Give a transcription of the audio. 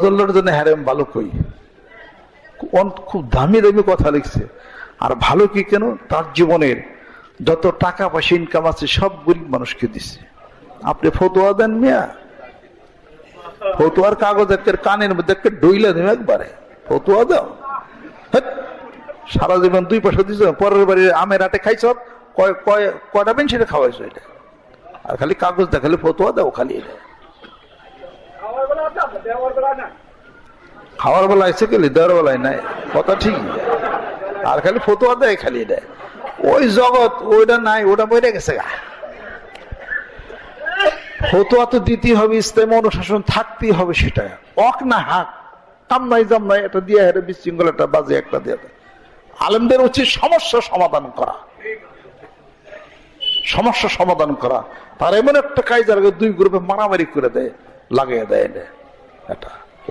জন্য হ্যারেম ভালো কই, খুব দামি দামি কথা লিখছে। আর ভালো কি কেন, তার জীবনের যত টাকা পয়সা ইনকাম আছে সব গরিব মানুষকে দিচ্ছে। আপনি ফতোয়া দেন মিয়া, ফতোয়ার কাগজ একের কানের মধ্যে একে ডইলা দেবে একবারে, ফতোয়া দাও। সারা জীবন 2 পয়সা দিছ, পরের বাড়ির আমের আটে খাইছ, কয়টা বেন সেটা খাওয়াইছো এটা, আর খালি কাগজ দেখালে ফতোয়া দাও খালি। এটা খাওয়ার বেলা আছে খালি, দেওয়ার বেলায় নাই, কথা ঠিক। আর খালি ফতোয়া দেয় খালি, এটা ওই জগৎ, ওইটা নাই, ওটা বইরে গেছে গা। ফতোয়া তো দিতেই হবে, ইসলামে অনুশাসন থাকতেই হবে, সেটা অক না হাক, কাম নাই জাম নাই, এটা দিয়ে হেরে বিশৃঙ্খল একটা বাজে একটা দিয়ে দেয়। আলেমদের উচিত সমস্যা সমাধান করা, সমস্যা সমাধান করা। তার এমন একটা কাজ যার 2 গ্রুপে মারামারি করে দেয়, লাগিয়ে দেয় এটা।